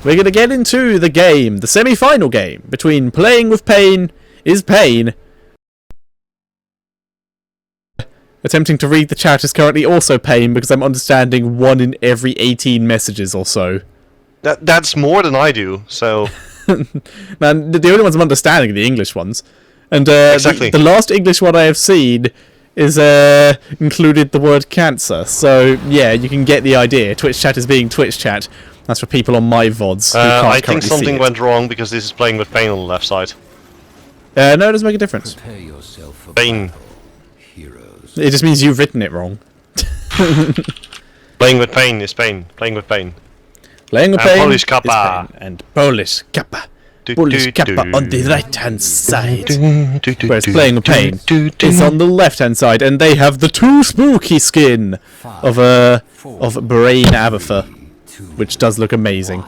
we're going to get into the game, the semi-final game, between Playing with Pain is Pain. Attempting to read the chat is currently also pain because I'm understanding 1 in every 18 messages or so. That's more than I do, so... Man, the only ones I'm understanding are the English ones. And exactly. the last English one I have seen is included the word cancer. So, yeah, you can get the idea. Twitch chat is being Twitch chat. That's for people on my VODs who can't I think currently something see it. went wrong because this is Playing with Pain on the left side. No, it doesn't make a difference. Pain. It just means you've written it wrong. Playing with Pain is Pain. Playing with Pain. Playing with Pain PolishKappa. is Pain. And PolishKappa. PolishKappa on the right-hand side. Whereas Playing with Pain is on the left-hand side. And they have the too spooky skin of Brain Abatha, which does look amazing.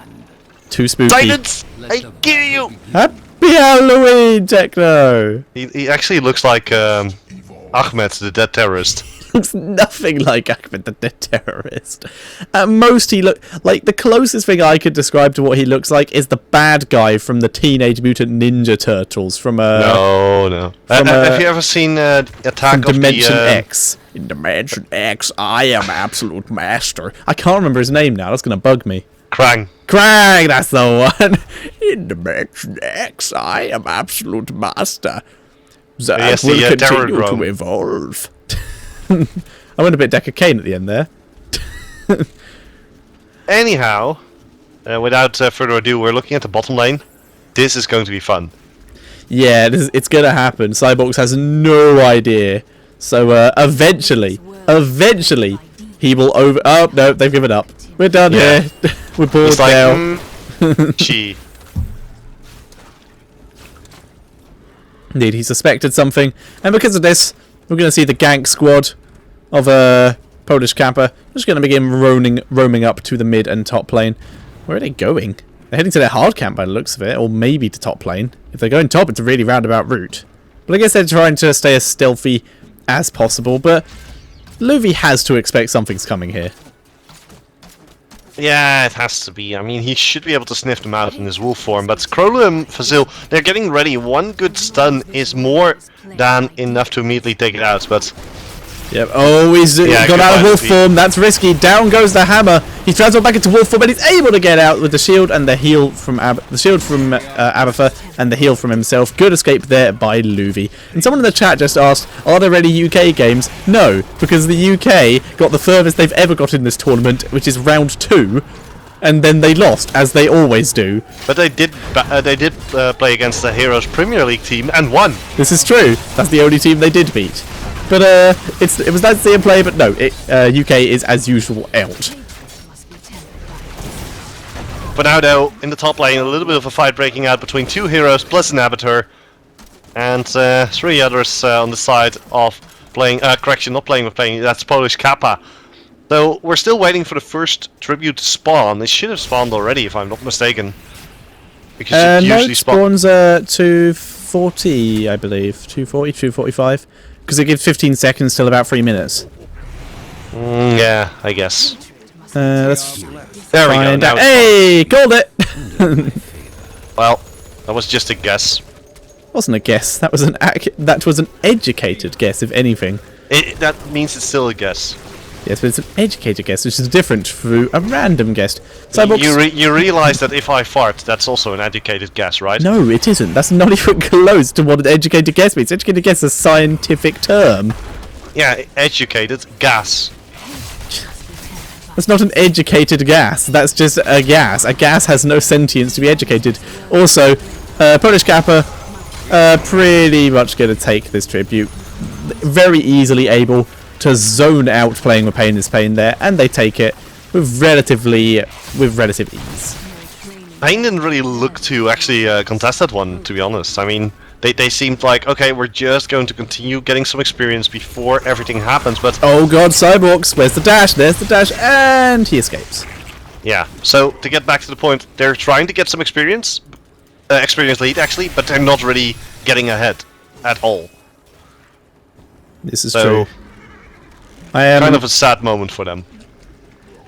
Too spooky. Silence! I kill you! Happy Halloween, Tekno! He actually looks like Ahmed, the dead terrorist. Looks nothing like Ahmed the Dead Terrorist. At most, he like the closest thing I could describe to what he looks like is the bad guy from the Teenage Mutant Ninja Turtles from No. Have you ever seen Attack of Dimension the X? In Dimension X, I am absolute master. I can't remember his name now. That's gonna bug me. Krang. Krang, that's the one. In Dimension X, I am absolute master. That Yes, will the terror continue to drone. evolve. I went a bit Decker Kane at the end there. Anyhow, without further ado, we're looking at the bottom lane. This is going to be fun. Yeah, it's gonna happen. Cyborgs has no idea. So eventually, he will over. Oh no, they've given up. We're done here. We're bored It's like, now. gee. Indeed, he suspected something, and because of this, we're going to see the gank squad of PolishKappa just going to begin roaming up to the mid and top lane. Where are they going? They're heading to their hard camp by the looks of it, or maybe to top lane. If they're going top, it's a really roundabout route. But I guess they're trying to stay as stealthy as possible, but Luvi has to expect something's coming here. Yeah, it has to be. I mean, he should be able to sniff them out in his wolf form, but Krolo and Fazil, they're getting ready. One good stun is more than enough to immediately take it out, but... Yep. Oh, he's got out of wolf form. That's risky. Down goes the hammer. He transformed back into wolf form, but he's able to get out with the shield and the heal from Abatha and the heal from himself. Good escape there by Luvi. And someone in the chat just asked, "Are there any UK games?" No, because the UK got the furthest they've ever got in this tournament, which is round 2, and then they lost, as they always do. But they did play against the Heroes Premier League team and won. This is true. That's the only team they did beat. But it was nice to see him play, but no, UK is as usual out. But now though, in the top lane, a little bit of a fight breaking out between 2 heroes plus an Avatar, and 3 others on the side of playing. Correction, not Playing with Pain. That's PolishKappa. So we're still waiting for the first tribute to spawn. It should have spawned already, if I'm not mistaken. Because it no, usually it spawns 240, I believe, 240, 245. Because it gives 15 seconds till about 3 minutes. Yeah, I guess. Let's there we go. out. Hey, called it! Well, that was just a guess. Wasn't a guess. That was an educated guess, if anything. That means it's still a guess. Yes, but it's an educated guess, which is different from a random guess. You realize that if I fart, that's also an educated guess, right? No, it isn't. That's not even close to what an educated guess means. Educated guess is a scientific term. Yeah, educated gas. That's not an educated gas. That's just a gas. A gas has no sentience to be educated. Also, PolishKappa pretty much going to take this tribute. Very easily able to zone out Playing with Pain is Pain there, and they take it with relative ease. Pain didn't really look to actually contest that one, to be honest. I mean, they seemed like, okay, we're just going to continue getting some experience before everything happens, but... Oh god, Cyborgs, where's the dash? There's the dash, and he escapes. Yeah, so to get back to the point, they're trying to get some experience lead actually, but they're not really getting ahead at all. This is true. Kind of a sad moment for them.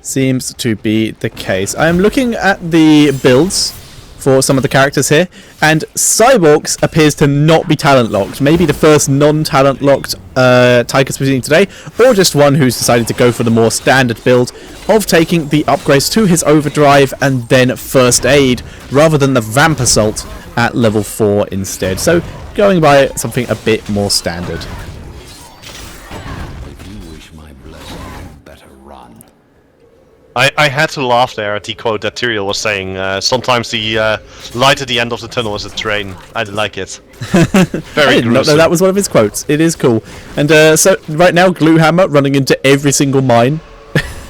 Seems to be the case. I am looking at the builds for some of the characters here, and Cyborgs appears to not be talent locked. Maybe the first non-talent locked Tigers we've seen today, or just one who's decided to go for the more standard build of taking the upgrades to his overdrive and then first aid, rather than the Vamp Assault at level 4 instead. So going by something a bit more standard. I had to laugh there at the quote that Tyrael was saying. Sometimes the light at the end of the tunnel is a train. I like it. Very I did not know that was one of his quotes. It is cool. And so right now, Gluehammer running into every single mine.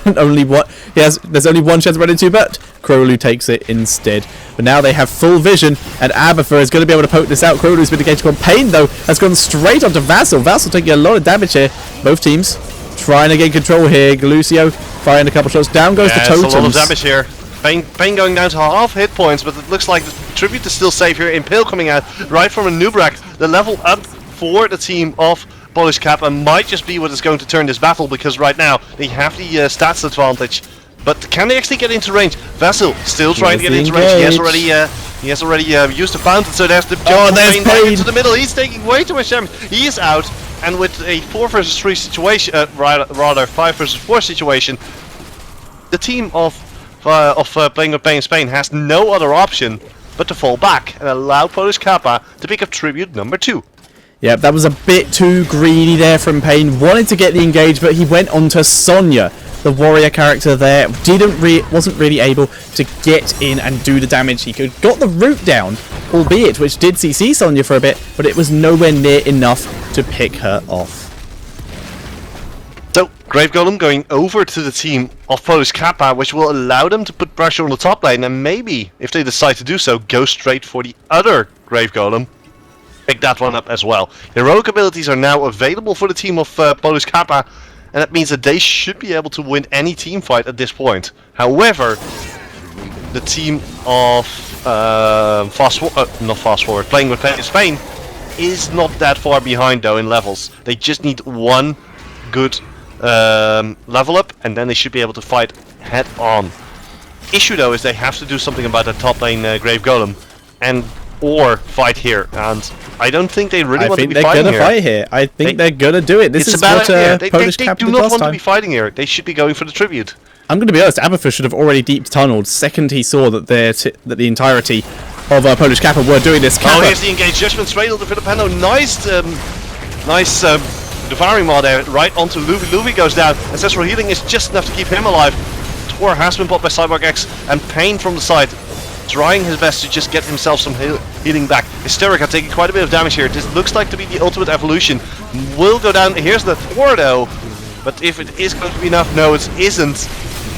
And only what there's only one chance to run into, but Crowley takes it instead. But now they have full vision, and Abathur is going to be able to poke this out. Crowley's been engaged on Pain though, has gone straight onto Vassal. Vassal taking a lot of damage here. Both teams trying to get control here. Galucio firing a couple shots. Down goes the Totems. A lot of damage here. Pain going down to half hit points, but it looks like the Tribute is still safe here. Impale coming out right from a Nubrak. The level up for the team of PolishKappa might just be what is going to turn this battle, because right now they have the stats advantage. But can they actually get into range? Vassal still trying to get into range. He has already used the fountain, so there's the jump there's Pain into the middle. He's taking way too much damage. He is out, and with a 4 versus 3 situation, rather 5 versus 4 situation, the team of Playing with Pain Spain has no other option but to fall back and allow PolishKappa to pick up Tribute number 2. Yep, that was a bit too greedy there from Pain. Wanted to get the engage, but he went on to Sonya, the warrior character there. Wasn't really able to get in and do the damage he could. Got the root down, albeit, which did CC Sonya for a bit, but it was nowhere near enough to pick her off. So, Grave Golem going over to the team of PolishKappa, which will allow them to put pressure on the top lane, and maybe, if they decide to do so, go straight for the other Grave Golem. Pick that one up as well. Heroic abilities are now available for the team of PolishKappa, and that means that they should be able to win any team fight at this point. However, the team of Playing with Pain Spain is not that far behind though in levels. They just need one good level up, and then they should be able to fight head on. Issue though is they have to do something about that top lane Grave Golem, or fight here, and I don't think they really want to be fighting here. I think they're gonna do it. This is what PolishKappa do not want to be fighting here. They should be going for the Tribute. I'm going to be honest, Abathur should have already deep tunneled second he saw that the entirety of PolishKappa were doing this. Oh, here's the engaged Judgment straight onto Filipino. Nice devouring mod there, right onto Luffy. Luffy goes down. Ancestral Healing is just enough to keep him alive. Tor has been popped by Cyborg X, and Pain from the side, trying his best to just get himself some healing back. Hysterica taking quite a bit of damage here. This looks like to be the ultimate evolution. Will go down. Here's the Thor though. But if it is going to be enough, no, it isn't.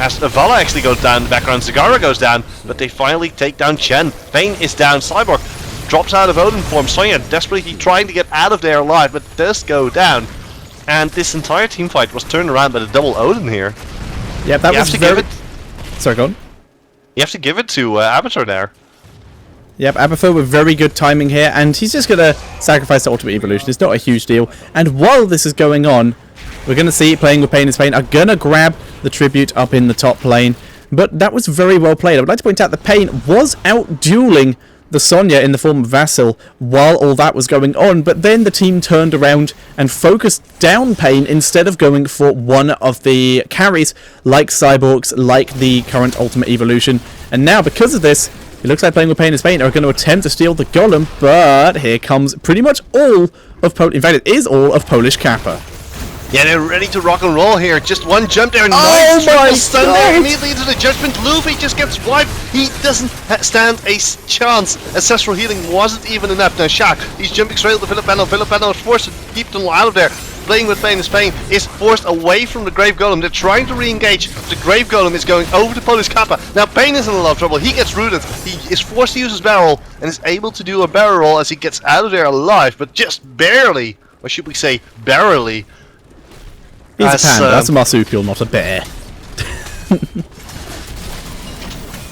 As Vala actually goes down, the background Zagara goes down, but they finally take down Chen. Pain is down. Cyborg drops out of Odin form. Sonya desperately trying to get out of there alive, but does go down. And this entire team fight was turned around by the double Odin here. Yeah, that was very... Sorry, go on. You have to give it to Abathur there. Yep, Abathur with very good timing here, and he's just going to sacrifice the Ultimate Evolution. It's not a huge deal. And while this is going on, we're going to see Playing with Pain and Spain are going to grab the Tribute up in the top lane. But that was very well played. I would like to point out that Pain was out-dueling the Sonya in the form of Vassal while all that was going on, but then the team turned around and focused down Pain instead of going for one of the carries like Cyborgs, like the current Ultimate Evolution. And now, because of this, it looks like Playing with Pain and Spain are going to attempt to steal the Golem, but here comes pretty much all of in fact, it is all of PolishKappa. Yeah, they're ready to rock and roll here. Just one jump there. Oh my stun there immediately into the Judgment. Luffy just gets wiped. He doesn't stand a chance. Ancestral Healing wasn't even enough. Now Shaq, he's jumping straight to Filipino. Filipino is forced to keep them out of there. Playing with Pain and Spain is forced away from the Grave Golem. They're trying to re-engage. The Grave Golem is going over to PolishKappa. Now Pain is in a lot of trouble. He gets rooted. He is forced to use his barrel and is able to do a barrel roll as he gets out of there alive, but just barely. Or should we say barely. He's a panda. That's a marsupial, not a bear.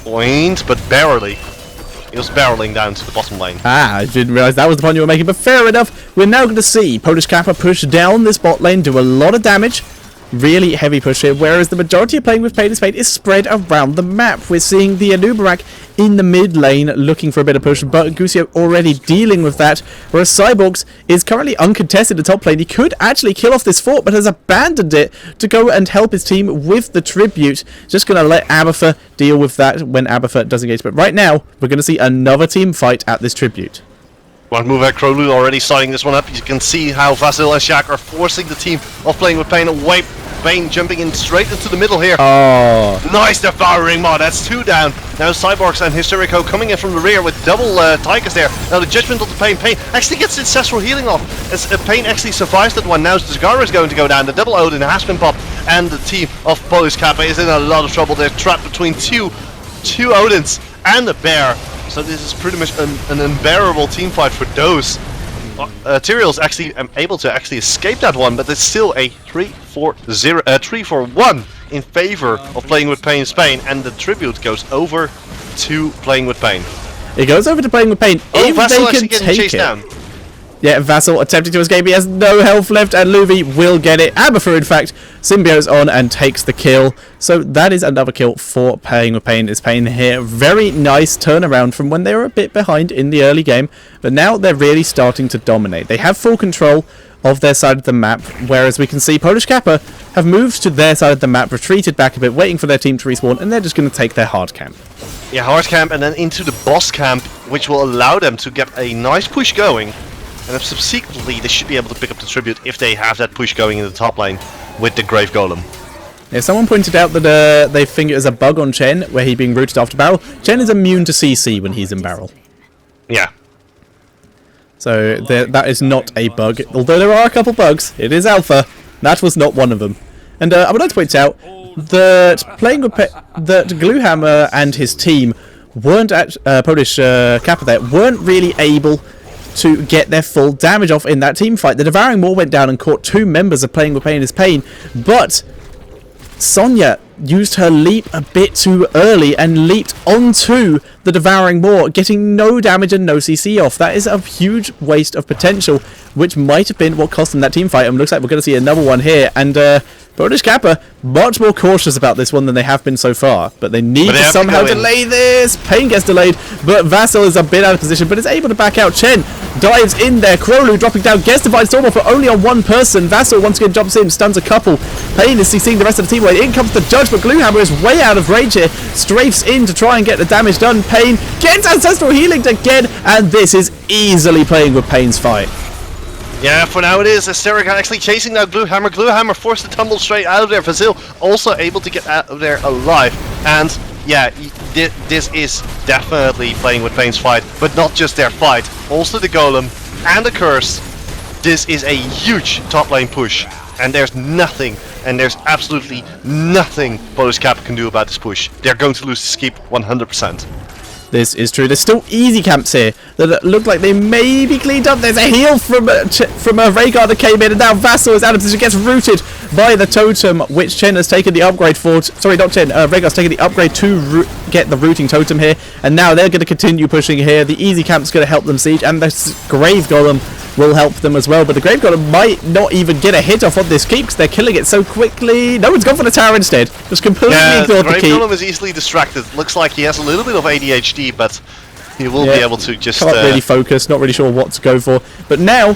Point, but barely. He was barreling down to the bottom lane. I didn't realise that was the point you were making, but fair enough. We're now going to see PolishKappa push down this bot lane, do a lot of damage, really heavy push here, whereas the majority of playing with Pain is Pain is spread around the map. We're seeing the Anubarak in the mid lane looking for a bit of push, but Gusio already dealing with that, whereas Cyborgs is currently uncontested in the top lane. He could actually kill off this fort, but has abandoned it to go and help his team with the tribute. Just going to let Abathur deal with that when Abathur does engage. But right now, we're going to see another team fight at this tribute. One move at Krolu already starting this one up. You can see how Vasil and Shaq are forcing the team of Playing with Pain away. Pain jumping in straight into the middle here. Oh, Nice devouring mod. That's 2 down. Now Cyborgs and Hysterico coming in from the rear with double Tigers there. Now the judgment of the Pain. Pain actually gets ancestral healing off. As Pain actually survives that one. Now Zagara is going to go down. The double Odin has been popped. And the team of PolishKappa is in a lot of trouble. They're trapped between two Odins and a bear. So this is pretty much an unbearable team fight for those. Tyrael's actually able to actually escape that one, but it's still a 3-4-1 in favor of Playing with Pain Spain, and the tribute goes over to Playing with Pain. it goes over to Playing with Pain. Oh, If Vassal they actually can getting take chased it. down. Yeah, Vassal attempting to escape. He has no health left, and Luvi will get it. Abathur, in fact, symbiotes on and takes the kill. So that is another kill for Playing with Pain is Pain here. Very nice turnaround from when they were a bit behind in the early game, but now they're really starting to dominate. They have full control of their side of the map, whereas we can see PolishKappa have moved to their side of the map, retreated back a bit, waiting for their team to respawn, and they're just going to take their hard camp. Yeah, hard camp and then into the boss camp, which will allow them to get a nice push going. And then subsequently, they should be able to pick up the tribute if they have that push going in the top lane with the Grave Golem. Yeah, someone pointed out that they think it was a bug on Chen, where he's being routed after barrel. Chen is immune to CC when he's in barrel. Yeah. So that is not a bug. Although there are a couple bugs, it is alpha. That was not one of them. And I would like to point out that that Gluehammer and his team weren't at PolishKappa there weren't really able to get their full damage off in that team fight. The Devouring Maw went down and caught 2 members of Playing with Pain is Pain, but Sonya used her leap a bit too early and leaped onto the Devouring Maw, getting no damage and no CC off. That is a huge waste of potential, which might have been what cost them that team fight. And looks like we're going to see another one here. And PolishKappa much more cautious about this one than they have been so far. But they need to somehow delay this. Pain gets delayed, but Vassal is a bit out of position, but is able to back out. Chen dives in there. Krolu dropping down, gets Divine Storm off, but only on one person. Vassal once again jumps in, stuns a couple. Pain is seeing the rest of the team away. In comes the Judge, but Gluehammer is way out of range here. Strafes in to try and get the damage done. Pain gets Ancestral Healing again, and this is easily Playing with Pain's fight. Yeah, for now it is. Hysterica actually chasing that Gluehammer. Gluehammer forced to tumble straight out of there. Vasil also able to get out of there alive. And yeah, this is definitely Playing with Pain's fight, but not just their fight. Also the Golem and the Curse. This is a huge top lane push, and there's absolutely nothing PolishKappa can do about this push. They're going to lose this keep 100%. This is true. There's still easy camps here that look like they may be cleaned up. There's a heal from a Rhaegar that came in, and now Vassal is out of position, gets rooted by the totem, which Chen has taken the upgrade for. Sorry, not Chen. Rhaegar's taken the upgrade to get the rooting totem here, and now they're going to continue pushing here. The easy camp's going to help them siege, and the Grave Golem will help them as well. But the Grave Golem might not even get a hit off on this keep because they're killing it so quickly. No one's gone for the tower instead. Just completely ignored the keep. The Grave Golem is easily distracted. Looks like he has a little bit of ADHD, but he will be able to just... Can't really focus, not really sure what to go for. But now,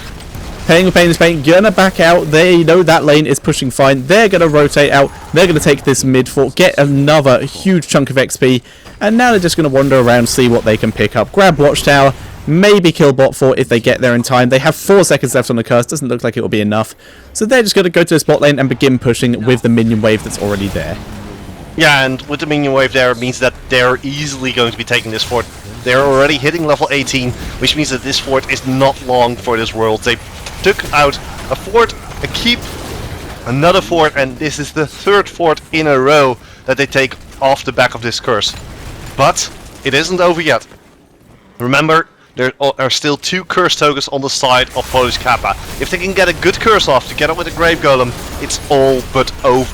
Playing with Pain is Pain, gonna back out. They know that lane is pushing fine. They're gonna rotate out. They're gonna take this mid fort, get another huge chunk of XP, and now they're just gonna wander around, see what they can pick up. Grab Watchtower, maybe kill bot fort if they get there in time. They have 4 seconds left on the curse. Doesn't look like it will be enough. So they're just gonna go to the spot lane and begin pushing with the minion wave that's already there. Yeah, and with the minion wave there, it means that they're easily going to be taking this fort. They're already hitting level 18, which means that this fort is not long for this world. They took out a fort, a keep, another fort, and this is the 3rd fort in a row that they take off the back of this curse. But it isn't over yet. Remember, there are still 2 curse tokens on the side of PolishKappa. If they can get a good curse off together with the Grave Golem, it's all but over.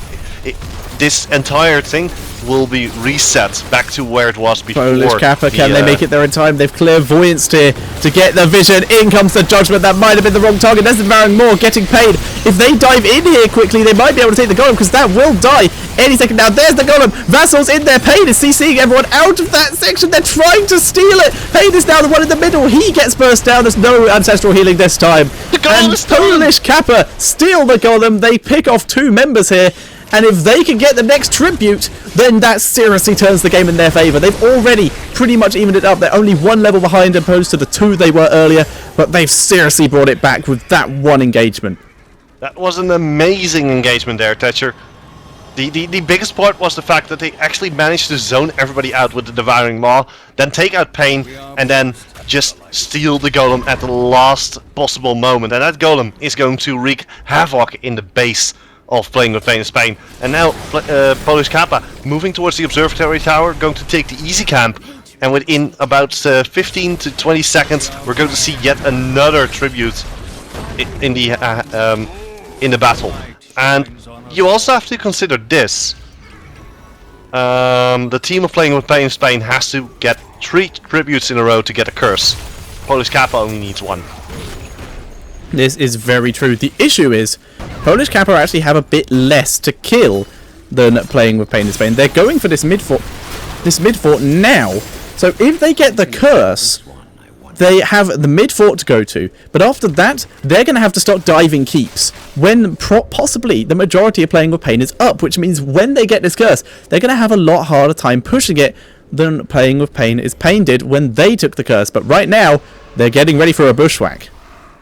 This entire thing will be reset back to where it was before. PolishKappa, can they make it there in time? They've clairvoyanced here to get the vision. In comes the judgment. That might have been the wrong target. There's the Baron Moore getting paid. If they dive in here quickly, they might be able to take the golem, because that will die any second now. There's the golem. Vassal's in there. Pain is CCing everyone out of that section. They're trying to steal it. Pain is now the one in the middle. He gets burst down. There's no ancestral healing this time. And PolishKappa steal the golem. They pick off 2 members here. And if they can get the next tribute, then that seriously turns the game in their favour. They've already pretty much evened it up. They're only 1 level behind opposed to the 2 they were earlier, but they've seriously brought it back with that 1 engagement. That was an amazing engagement there, Thatcher. The biggest part was the fact that they actually managed to zone everybody out with the Devouring Maw, then take out Pain, and then just steal the golem at the last possible moment. And that golem is going to wreak havoc in the base of Playing with Pain in Spain. And now PolishKappa moving towards the observatory tower, going to take the easy camp, and within about 15 to 20 seconds we're going to see yet another tribute in the battle. And you also have to consider this. The team of Playing with Pain in Spain has to get 3 tributes in a row to get a curse. PolishKappa only needs 1. This is very true. The issue is PolishKappa actually have a bit less to kill than Playing with Pain in Spain. They're going for this mid fort now. So if they get the curse, they have the mid fort to go to. But after that, they're going to have to start diving keeps when possibly the majority of Playing with Pain is up, which means when they get this curse, they're going to have a lot harder time pushing it than Playing with Pain did when they took the curse. But right now, they're getting ready for a bushwhack.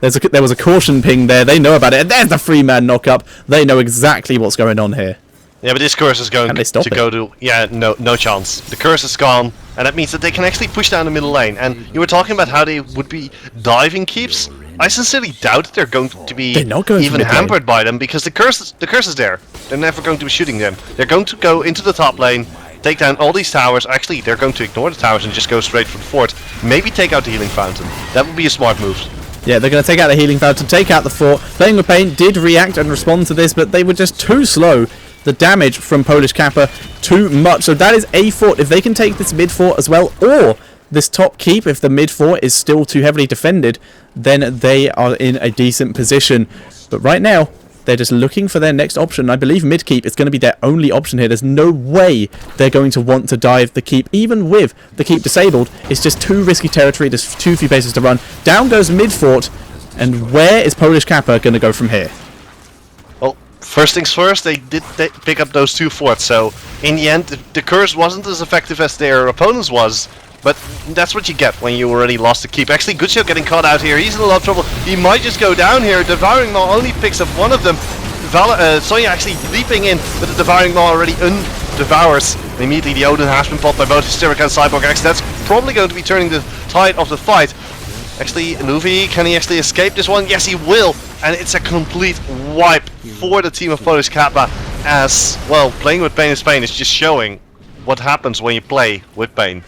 There was a caution ping there. They know about it. And there's the 3-man knock-up. They know exactly what's going on here. Yeah, but this curse is going to go to... Yeah, no chance. The curse is gone, and that means that they can actually push down the middle lane. And you were talking about how they would be diving keeps. I sincerely doubt they're going to be even hampered by them, because the curse is there. They're never going to be shooting them. They're going to go into the top lane, take down all these towers. Actually, they're going to ignore the towers and just go straight for the fort. Maybe take out the healing fountain. That would be a smart move. Yeah, they're going to take out the healing fountain, take out the fort. Playing with Pain did react and respond to this, but they were just too slow. The damage from PolishKappa too much. So that is a fort. If they can take this mid fort as well, or this top keep, if the mid fort is still too heavily defended, then they are in a decent position. But right now, they're just looking for their next option. I believe mid keep is going to be their only option here. There's no way they're going to want to dive the keep. Even with the keep disabled, it's just too risky territory. There's too few bases to run. Down goes mid fort. And where is PolishKappa going to go from here? Well, first things first, they did pick up those 2 forts. So in the end, the curse wasn't as effective as their opponents was. But that's what you get when you already lost the keep. Actually, Good Show getting caught out here. He's in a lot of trouble. He might just go down here. Devouring Maw only picks up 1 of them. Sonya actually leaping in, but the Devouring Maw already devours. And immediately the Odin has been popped by both Hysterica and Cyborg X. That's probably going to be turning the tide of the fight. Actually, Luffy, can he actually escape this one? Yes, he will. And it's a complete wipe for the team of PolishKappa. As, well, Playing with Pain in Spain is just showing what happens when you play with Pain.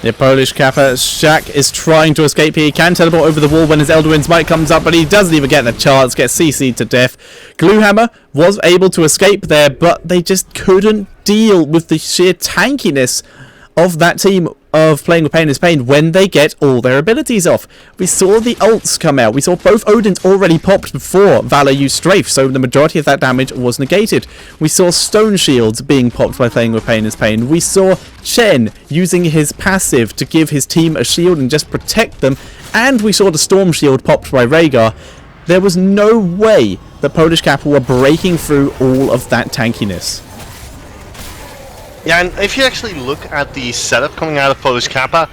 Yeah, PolishKappa, Shaq is trying to escape here. He can teleport over the wall when his Elder Wind's Might comes up, but he doesn't even get the chance, gets CC'd to death. Gluehammer was able to escape there, but they just couldn't deal with the sheer tankiness of that team of Playing with Pain in Spain when they get all their abilities off. We saw the ults come out. We saw both Odins already popped before Valor used Strafe, so the majority of that damage was negated. We saw Stone Shields being popped by Playing with Pain in Spain. We saw Chen using his passive to give his team a shield and just protect them. And we saw the Storm Shield popped by Rhaegar. There was no way that PolishKappa were breaking through all of that tankiness. Yeah, and if you actually look at the setup coming out of PolishKappa,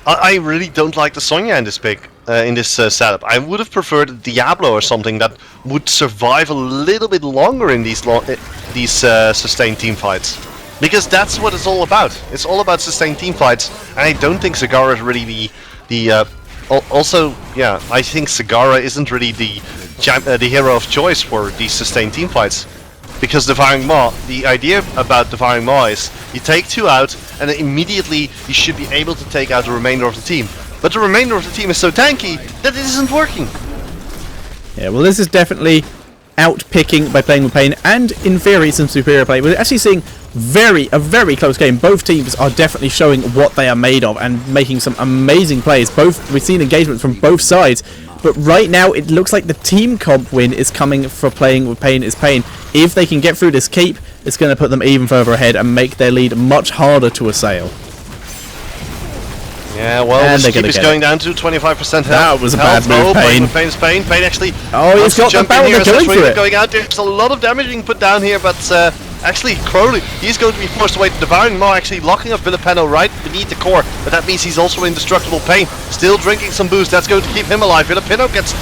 I really don't like the Sonya in this setup. I would have preferred a Diablo or something that would survive a little bit longer in these sustained team fights, because that's what it's all about. It's all about sustained team fights, and I don't think Zagara is really also, yeah, I think Zagara isn't really the hero of choice for these sustained team fights. Because Devouring Maw, the idea about Devouring Maw is you take 2 out and then immediately you should be able to take out the remainder of the team. But the remainder of the team is so tanky that it isn't working. Yeah, well, this is definitely out-picking by playing with Playn, and in theory some superior play. We're actually seeing a very close game. Both teams are definitely showing what they are made of and making some amazing plays. We've seen engagements from both sides, but right now it looks like the team comp win is coming for playing with Playn is Pain. If they can get through this keep, it's going to put them even further ahead and make their lead much harder to assail. Yeah, well, this keep is going down to 25% health. That was a bad move, Pain. Pain actually. Oh, he's got the barrel, they're going for it. Going out there. There's a lot of damage being put down here, but actually, Crowley, he's going to be forced away to devouring Maw, actually locking up Filipino right beneath the core, but that means he's also indestructible. Pain still drinking some boost. That's going to keep him alive. Filipino gets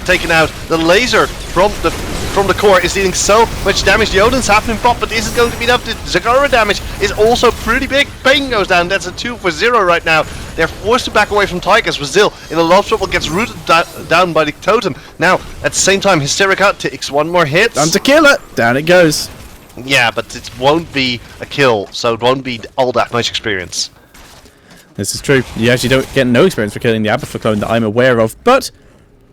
taken out. The laser from the core is dealing so much damage. The Odin's have been popped, but this is going to be enough. The Zagara damage is also pretty big. Pain goes down. That's a 2 for 0 right now. They're forced to back away from Tigers. Brazil in a lot of trouble, gets rooted down by the totem. Now, at the same time, Hysterica takes one more hit. Time to kill it. Down it goes. Yeah, but it won't be a kill, so it won't be all that much experience. This is true. You actually don't get no experience for killing the Abathur clone that I'm aware of, but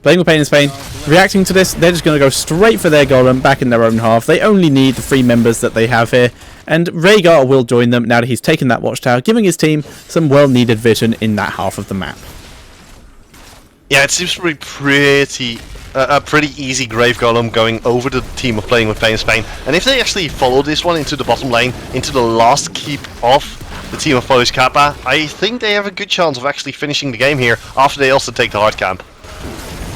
playing with Pain is Pain, reacting to this, they're just going to go straight for their golem back in their own half. They only need the 3 members that they have here, and Rhaegar will join them now that he's taken that watchtower, giving his team some well-needed vision in that half of the map. Yeah, it seems to be a pretty easy Grave Golem going over the team of Playing with Pain is Pain. And if they actually follow this one into the bottom lane, into the last keep of the team of PolishKappa, I think they have a good chance of actually finishing the game here after they also take the hard camp.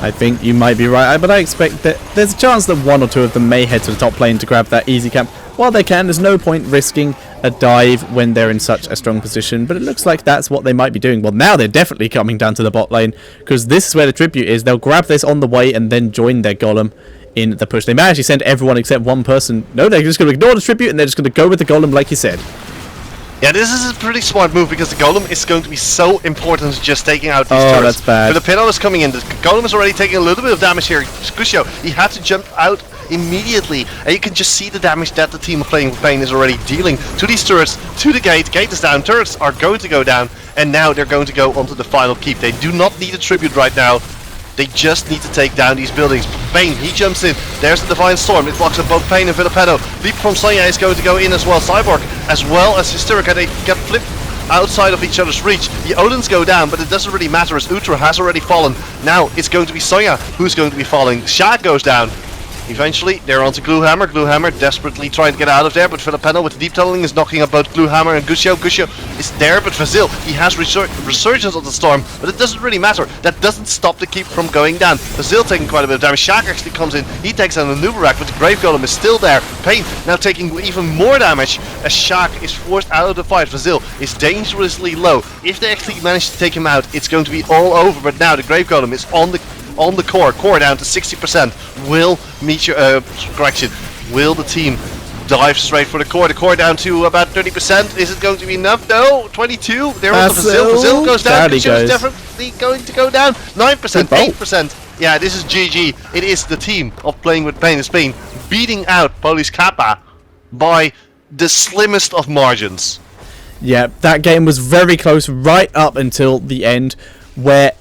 I think you might be right, but I expect that there's a chance that 1 or 2 of them may head to the top lane to grab that easy camp. While they can, there's no point risking a dive when they're in such a strong position, but it looks like that's what they might be doing. Well, now they're definitely coming down to the bot lane, because this is where the tribute is. They'll grab this on the way and then join their golem in the push. They may actually send everyone except one person. No, they're just going to ignore the tribute and they're just going to go with the golem like you said. Yeah, this is a pretty smart move because the golem is going to be so important just taking out these turrets. Oh, that's bad. Filipino is coming in. The golem is already taking a little bit of damage here. Squisho, he had to jump out immediately, and you can just see the damage that the team of Playing with Pain is already dealing to these turrets, to the gate. Gate is down, turrets are going to go down, and now they're going to go onto the final keep. They do not need a tribute right now. They just need to take down these buildings. Pain, he jumps in. There's the Divine Storm. It blocks up both Pain and Filipino. Leap from Sonya is going to go in as well. Cyborg, as well as Hysterica, they get flipped outside of each other's reach. The Odins go down, but it doesn't really matter as Utra has already fallen. Now it's going to be Sonya who's going to be falling. Shad goes down. Eventually, they're onto Gluehammer. Gluehammer desperately trying to get out of there, but Filipino with the deep tunneling is knocking up both Gluehammer and Guscio. Guscio is there, but Fazil, he has resurgence of the storm, but it doesn't really matter. That doesn't stop the keep from going down. Fazil taking quite a bit of damage. Shaq actually comes in. He takes out a Nubarak, but the Grave Golem is still there. Pain now taking even more damage as Shaq is forced out of the fight. Fazil is dangerously low. If they actually manage to take him out, it's going to be all over, but now the Grave Golem is on the core down to 60%. Will meet your correction. Will the team dive straight for the core? The core down to about 30%. Is it going to be enough? No, 22. There on the Fazil. Fazil goes down. It's definitely going to go down. 9%, 8%. Yeah, this is GG. It is the team of Playing with Pain is Pain beating out PolishKappa by the slimmest of margins. Yeah, that game was very close right up until the end, where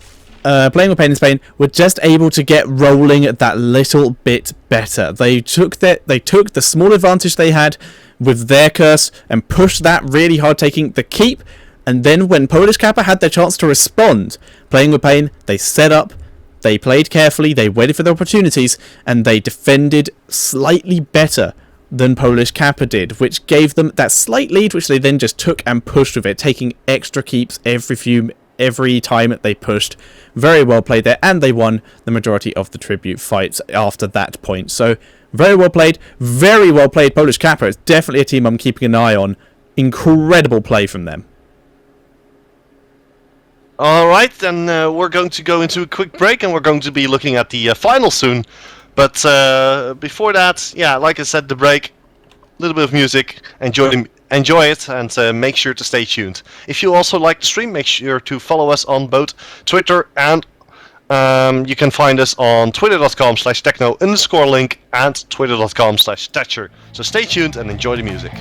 Playing with Pain is Pain were just able to get rolling that little bit better. They took the small advantage they had with their curse and pushed that really hard, taking the keep. And then when PolishKappa had their chance to respond, Playing with Pain, they set up, they played carefully, they waited for their opportunities, and they defended slightly better than PolishKappa did, which gave them that slight lead, which they then just took and pushed with it, taking extra keeps every time they pushed. Very well played there, and they won the majority of the tribute fights after that point. So very well played PolishKappa. It's definitely a team I'm keeping an eye on. Incredible play from them. Alright, then we're going to go into a quick break and we're going to be looking at the final soon. But before that, yeah, like I said, the break, a little bit of music, enjoy it, and make sure to stay tuned. If you also like the stream, make sure to follow us on both Twitter and you can find us on twitter.com/techno_link and twitter.com/Thatcher. So stay tuned and enjoy the music.